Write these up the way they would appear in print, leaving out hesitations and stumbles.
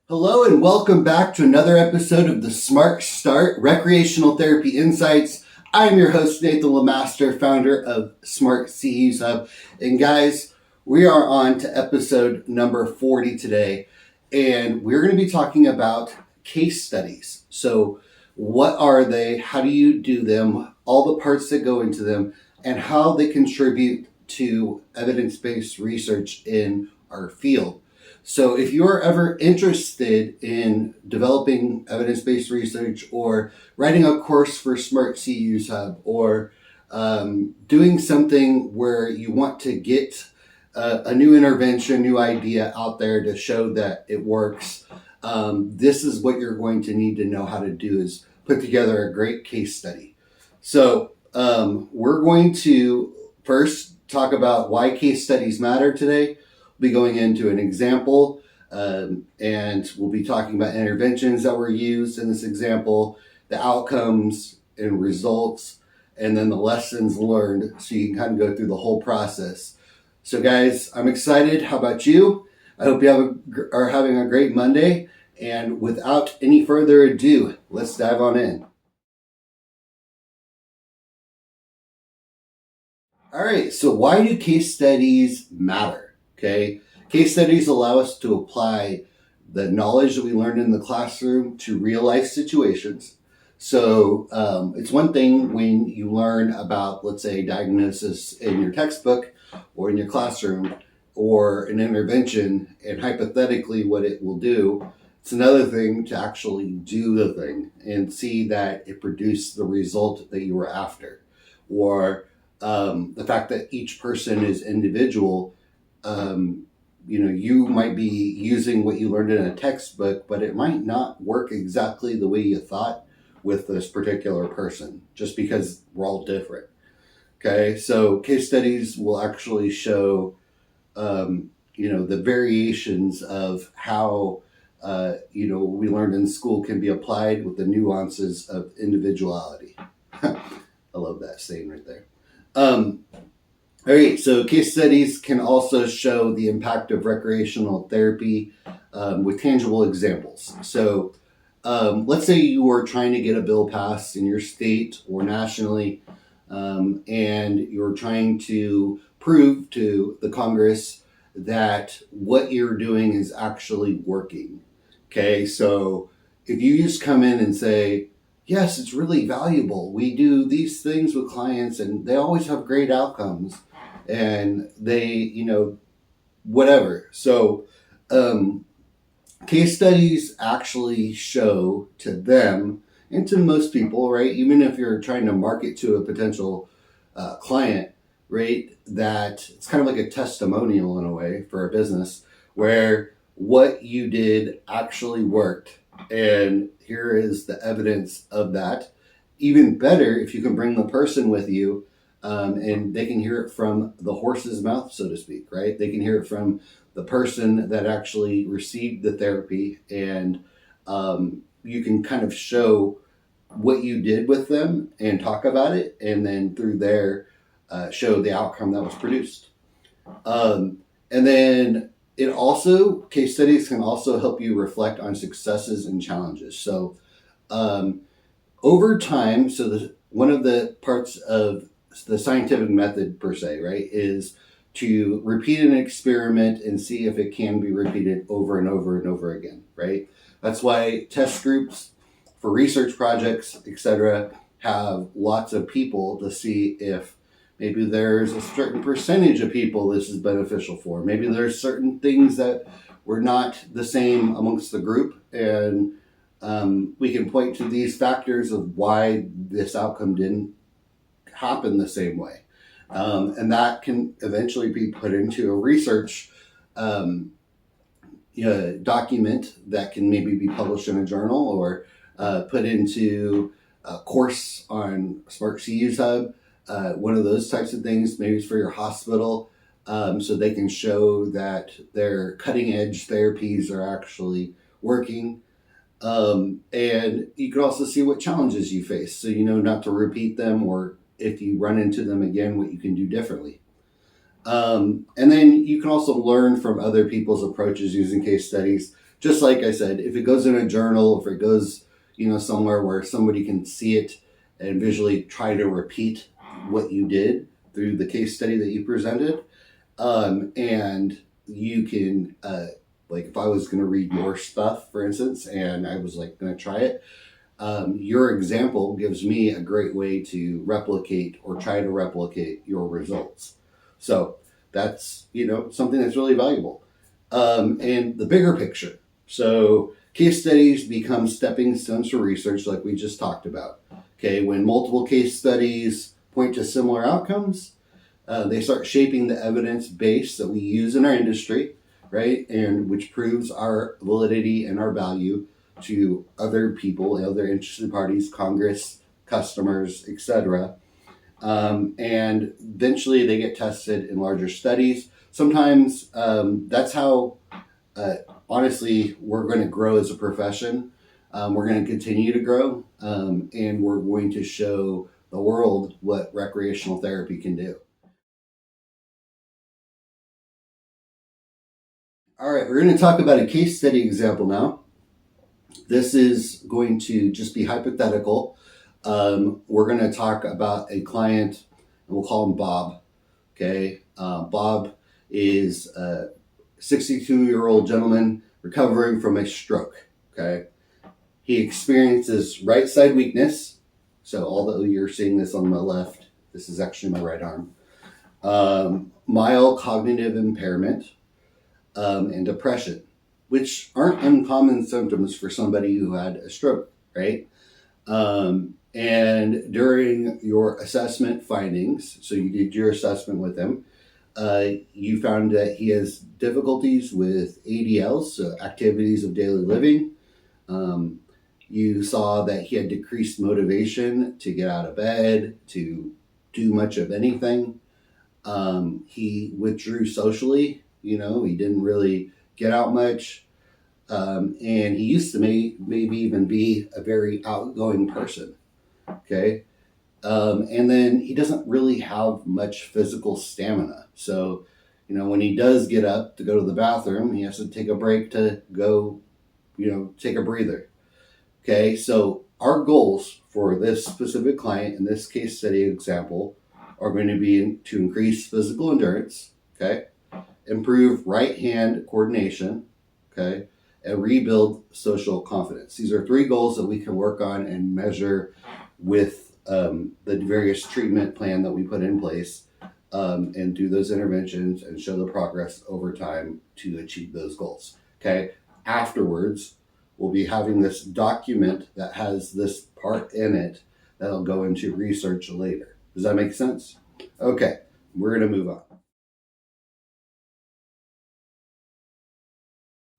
Hello and welcome back to another episode of the Smart Start Recreational Therapy Insights. I'm your host, Nathan Lamaster, founder of Smart CEUs Hub. And guys, we are on to episode number 40 today. And we're going to be talking about case studies. So what are they? How do you do them? All the parts that go into them and how they contribute to evidence-based research in our field. So if you're ever interested in developing evidence-based research or writing a course for Smart CEUs Hub or doing something where you want to get a new intervention, new idea out there to show that it works, this is what you're going to need to know how to do is put together a great case study. So we're going to first talk about why case studies matter today. We'll be going into an example, and we'll be talking about interventions that were used in this example, the outcomes and results, and then the lessons learned, so you can kind of go through the whole process. So guys, I'm excited. How about you? I hope you are having a great Monday, and without any further ado, let's dive on in. All right, so why do case studies matter? Okay, case studies allow us to apply the knowledge that we learned in the classroom to real life situations. So it's one thing when you learn about, let's say, diagnosis in your textbook or in your classroom or an intervention and hypothetically what it will do. It's another thing to actually do the thing and see that it produced the result that you were after, or the fact that each person is individual. You might be using what you learned in a textbook, but it might not work exactly the way you thought with this particular person, just because we're all different. Okay, so case studies will actually show, the variations of how, we learned in school can be applied with the nuances of individuality. I love that saying right there. All right, so case studies can also show the impact of recreational therapy with tangible examples. So let's say you were trying to get a bill passed in your state or nationally, and you're trying to prove to the Congress that what you're doing is actually working. Okay, so if you just come in and say, yes, it's really valuable. We do these things with clients and they always have great outcomes. And they, whatever. So case studies actually show to them and to most people, right? Even if you're trying to market to a potential client, right? That it's kind of like a testimonial in a way for a business where what you did actually worked. And here is the evidence of that. Even better if you can bring the person with you. And they can hear it from the horse's mouth, so to speak, right? They can hear it from the person that actually received the therapy, and you can kind of show what you did with them and talk about it, and then through there, show the outcome that was produced. And then case studies can also help you reflect on successes and challenges. So over time, one of the parts of the scientific method per se, right, is to repeat an experiment and see if it can be repeated over and over and over again, right? That's why test groups for research projects, etc., have lots of people to see if maybe there's a certain percentage of people this is beneficial for. Maybe there's certain things that were not the same amongst the group, and we can point to these factors of why this outcome didn't happen the same way. And that can eventually be put into a research document that can maybe be published in a journal or put into a course on Smart CEUs Hub, one of those types of things. Maybe it's for your hospital, so they can show that their cutting edge therapies are actually working. And you can also see what challenges you face, so you know not to repeat them, or if you run into them again, what you can do differently. And then you can also learn from other people's approaches using case studies, just like I said, if it goes in a journal, if it goes, somewhere where somebody can see it and visually try to repeat what you did through the case study that you presented, and you can, like if I was going to read your stuff, for instance, and I was like going to try it, your example gives me a great way to replicate or try to replicate your results. So that's, something that's really valuable. And the bigger picture. So case studies become stepping stones for research, like we just talked about. Okay, when multiple case studies point to similar outcomes, they start shaping the evidence base that we use in our industry, right? And which proves our validity and our value to other people, other interested parties, Congress, customers, etc. And eventually they get tested in larger studies. Sometimes that's how, honestly, we're going to grow as a profession. We're going to continue to grow, and we're going to show the world what recreational therapy can do. All right, we're going to talk about a case study example now. This is going to just be hypothetical. We're going to talk about a client, and we'll call him Bob. Okay, Bob is a 62-year-old gentleman recovering from a stroke. Okay, he experiences right side weakness. So although you're seeing this on my left, this is actually my right arm. Mild cognitive impairment, and depression, which aren't uncommon symptoms for somebody who had a stroke, right? And during your assessment findings, so you did your assessment with him, you found that he has difficulties with ADLs, so activities of daily living. You saw that he had decreased motivation to get out of bed, to do much of anything. He withdrew socially. He didn't really get out much. And he used to maybe even be a very outgoing person. Okay. And then he doesn't really have much physical stamina. So, when he does get up to go to the bathroom, he has to take a break to go, take a breather. Okay. So our goals for this specific client in this case study example are going to be to increase physical endurance. Okay. Improve right hand coordination. Okay. And rebuild social confidence. These are 3 goals that we can work on and measure with the various treatment plan that we put in place, and do those interventions and show the progress over time to achieve those goals. Okay. Afterwards, we'll be having this document that has this part in it that'll go into research later. Does that make sense? Okay. We're going to move on.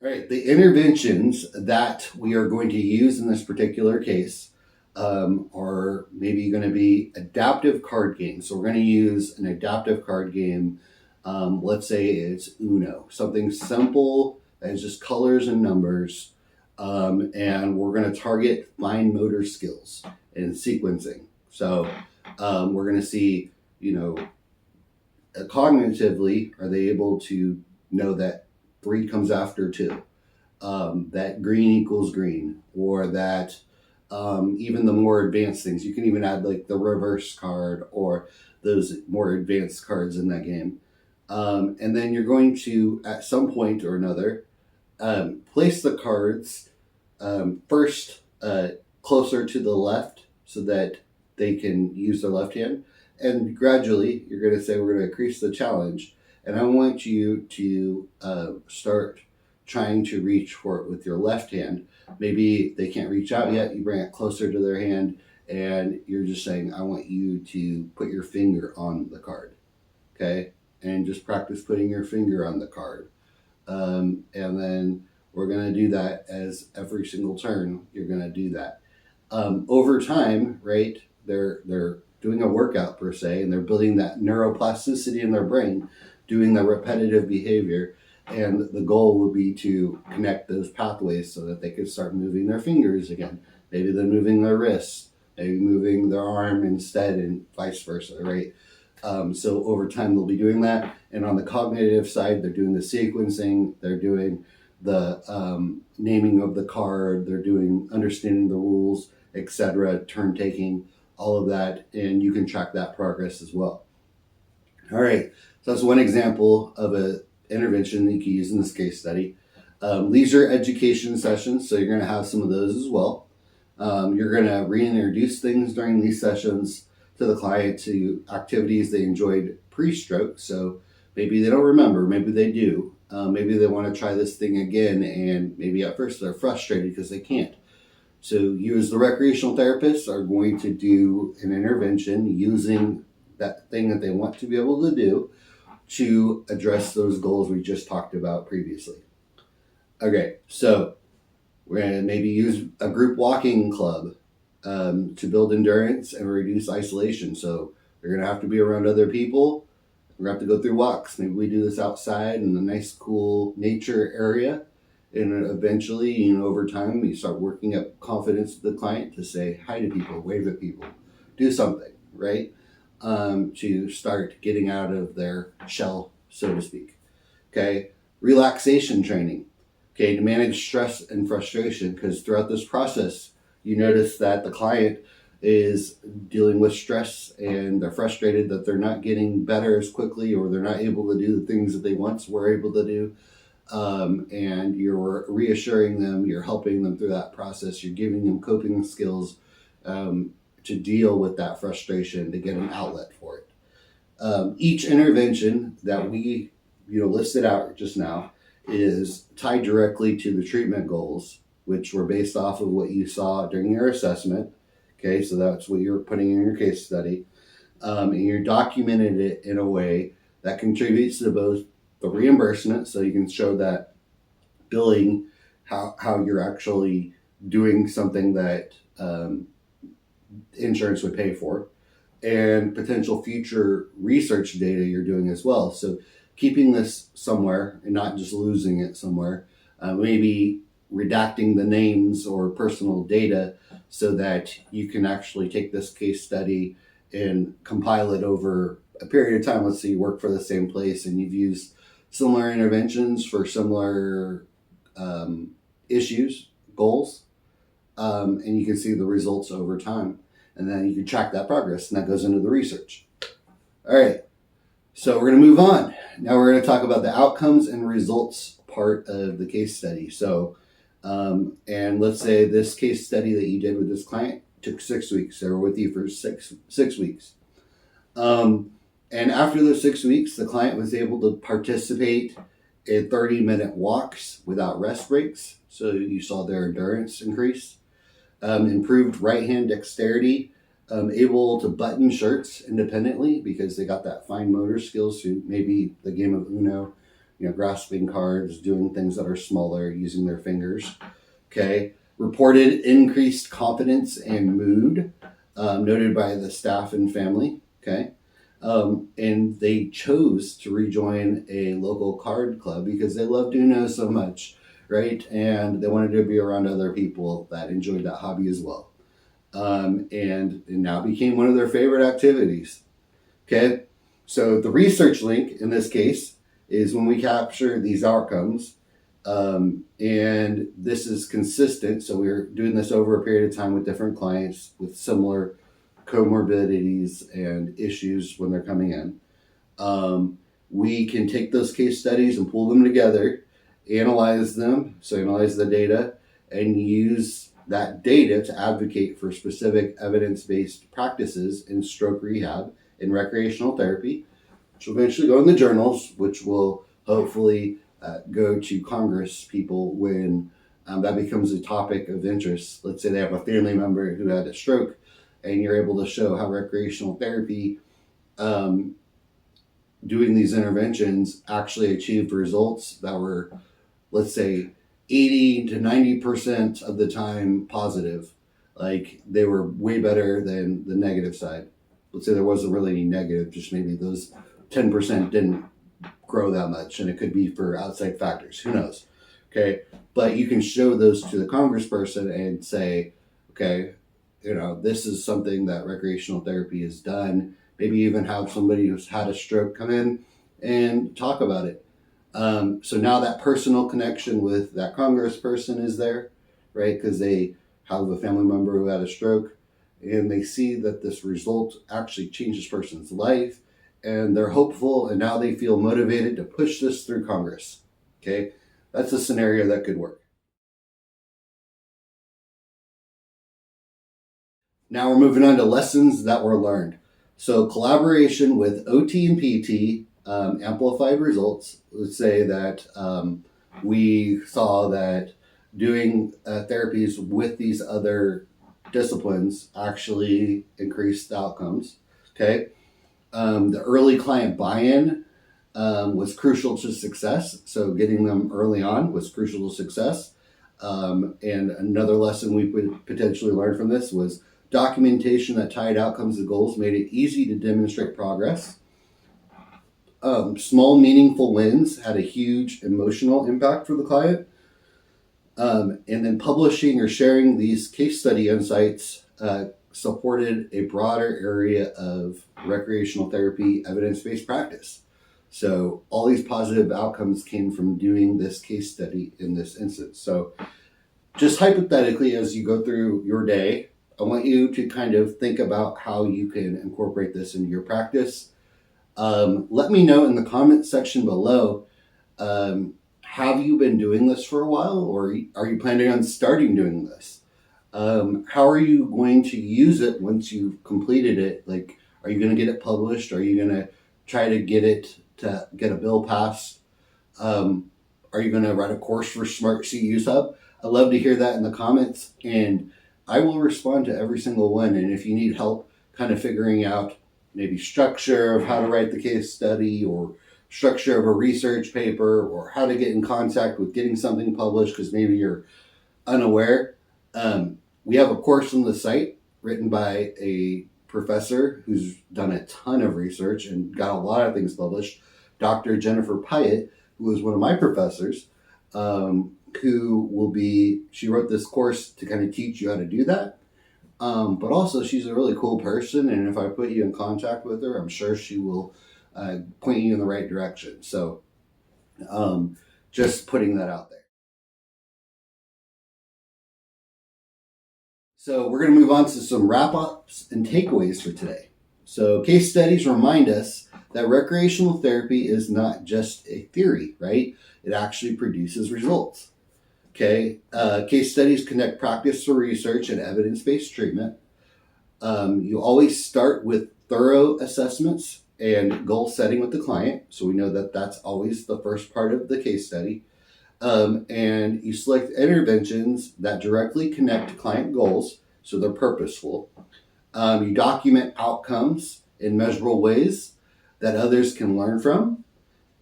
All right, the interventions that we are going to use in this particular case are maybe going to be adaptive card games. So we're going to use an adaptive card game. Let's say it's Uno, something simple that is just colors and numbers. And we're going to target fine motor skills and sequencing. So we're going to see, cognitively, are they able to know that 3 comes after 2, that green equals green, or that even the more advanced things, you can even add like the reverse card or those more advanced cards in that game. And then you're going to, at some point or another, place the cards first closer to the left so that they can use their left hand. And gradually, you're going to say, we're going to increase the challenge. And I want you to start trying to reach for it with your left hand. Maybe they can't reach out yet. You bring it closer to their hand, and you're just saying, I want you to put your finger on the card. Okay? And just practice putting your finger on the card. And then we're going to do that as every single turn. You're going to do that. Over time, right, they're doing a workout per se, and they're building that neuroplasticity in their brain, doing the repetitive behavior. And the goal would be to connect those pathways so that they could start moving their fingers again. Maybe they're moving their wrists, maybe moving their arm instead, and vice versa, right? So over time, they'll be doing that. And on the cognitive side, they're doing the sequencing, they're doing the naming of the card, they're doing understanding the rules, etc., turn taking, all of that, and you can track that progress as well. All right, so that's one example of an intervention that you can use in this case study. Leisure education sessions, so you're going to have some of those as well. You're going to reintroduce things during these sessions to the client to activities they enjoyed pre-stroke. So maybe they don't remember, maybe they do. Maybe they want to try this thing again, and maybe at first they're frustrated because they can't. So you as the recreational therapist are going to do an intervention using that thing that they want to be able to do to address those goals we just talked about previously. Okay, so we're going to maybe use a group walking club to build endurance and reduce isolation. So they're going to have to be around other people. We're going to have to go through walks. Maybe we do this outside in a nice, cool nature area. And eventually, over time, you start working up confidence with the client to say hi to people, wave at people, do something, right? To start getting out of their shell, so to speak. Okay, relaxation training. Okay, to manage stress and frustration, because throughout this process, you notice that the client is dealing with stress and they're frustrated that they're not getting better as quickly, or they're not able to do the things that they once were able to do. And you're reassuring them, you're helping them through that process, you're giving them coping skills to deal with that frustration, to get an outlet for it. Each intervention that we listed out just now is tied directly to the treatment goals, which were based off of what you saw during your assessment. Okay, so that's what you're putting in your case study. And you're documenting it in a way that contributes to both the reimbursement, so you can show that billing, how you're actually doing something that insurance would pay for, and potential future research data you're doing as well. So keeping this somewhere and not just losing it somewhere, maybe redacting the names or personal data so that you can actually take this case study and compile it over a period of time. Let's say you work for the same place and you've used similar interventions for similar issues, goals, and you can see the results over time. And then you can track that progress, and that goes into the research. All right, so we're going to move on. Now we're going to talk about the outcomes and results part of the case study. So, and let's say this case study that you did with this client took 6 weeks. They were with you for six weeks. And after those 6 weeks, the client was able to participate in 30-minute walks without rest breaks. So you saw their endurance increase. Improved right hand dexterity, able to button shirts independently because they got that fine motor skills through maybe the game of Uno, grasping cards, doing things that are smaller, using their fingers. Okay. Reported increased confidence and mood, noted by the staff and family. Okay. And they chose to rejoin a local card club because they loved Uno so much, right? And they wanted to be around other people that enjoyed that hobby as well. And it now became one of their favorite activities. Okay, so the research link in this case is when we capture these outcomes, and this is consistent. So we're doing this over a period of time with different clients with similar comorbidities and issues when they're coming in. We can take those case studies and pull them together, analyze them, so analyze the data, and use that data to advocate for specific evidence-based practices in stroke rehab and recreational therapy, which will eventually go in the journals, which will hopefully go to Congress people when that becomes a topic of interest. Let's say they have a family member who had a stroke, and you're able to show how recreational therapy doing these interventions actually achieved results that were, let's say, 80 to 90% of the time positive. Like they were way better than the negative side. Let's say there wasn't really any negative, just maybe those 10% didn't grow that much, and it could be for outside factors. Who knows? Okay, but you can show those to the congressperson and say, okay, this is something that recreational therapy has done. Maybe even have somebody who's had a stroke come in and talk about it. So now that personal connection with that congressperson is there, right? Because they have a family member who had a stroke, and they see that this result actually changed this person's life, and they're hopeful, and now they feel motivated to push this through Congress. Okay, that's a scenario that could work. Now we're moving on to lessons that were learned. So collaboration with OT and PT amplified results. Let's say that we saw that doing therapies with these other disciplines actually increased the outcomes. Okay. The early client buy-in was crucial to success. So getting them early on was crucial to success. And another lesson we could potentially learn from this was documentation that tied outcomes to goals made it easy to demonstrate progress. Small, meaningful wins had a huge emotional impact for the client. And then publishing or sharing these case study insights supported a broader area of recreational therapy evidence-based practice. So all these positive outcomes came from doing this case study in this instance. So just hypothetically, as you go through your day, I want you to kind of think about how you can incorporate this into your practice. Let me know in the comment section below, have you been doing this for a while, or are you planning on starting doing this? How are you going to use it once you've completed it? Like, are you going to get it published? Are you going to try to get a bill passed? Are you going to write a course for Smart CEUs Hub? I'd love to hear that in the comments, and I will respond to every single one. And if you need help kind of figuring out maybe structure of how to write the case study, or structure of a research paper, or how to get in contact with getting something published because maybe you're unaware, we have a course on the site written by a professor who's done a ton of research and got a lot of things published, Dr. Jennifer Pyatt, who was one of my professors, she wrote this course to kind of teach you how to do that. But also she's a really cool person, and if I put you in contact with her, I'm sure she will point you in the right direction. So just putting that out there. So we're going to move on to some wrap-ups and takeaways for today. So case studies remind us that recreational therapy is not just a theory, right? It actually produces results. Okay, case studies connect practice to research and evidence-based treatment. You always start with thorough assessments and goal setting with the client. So we know that that's always the first part of the case study. And you select interventions that directly connect to client goals, so they're purposeful. You document outcomes in measurable ways that others can learn from.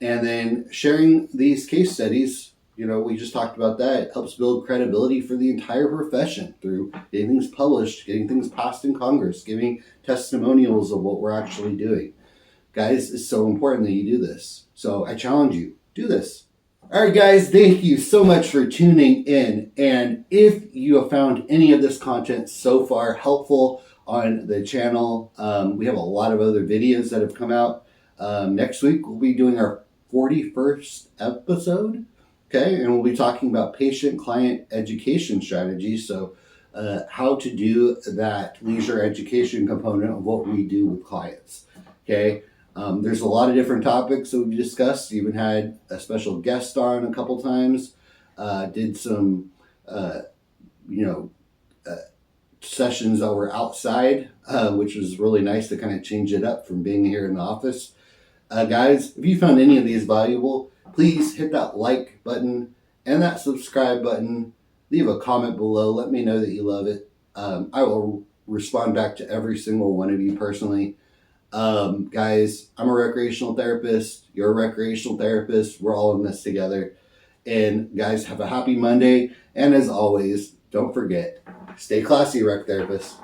And then sharing these case studies, we just talked about that. It helps build credibility for the entire profession through getting things published, getting things passed in Congress, giving testimonials of what we're actually doing. Guys, it's so important that you do this. So I challenge you, do this. All right, guys, thank you so much for tuning in. And if you have found any of this content so far helpful on the channel, we have a lot of other videos that have come out. Next week, we'll be doing our 41st episode. Okay, and we'll be talking about patient-client education strategies. So how to do that leisure education component of what we do with clients. Okay. There's a lot of different topics that we discussed. Even had a special guest on a couple times. Did some, sessions that were outside, which was really nice to kind of change it up from being here in the office. Guys, if you found any of these valuable, please hit that like button and that subscribe button. Leave a comment below. Let me know that you love it. I will respond back to every single one of you personally. Guys, I'm a recreational therapist. You're a recreational therapist. We're all in this together. And guys, have a happy Monday. And as always, don't forget, stay classy, rec therapists.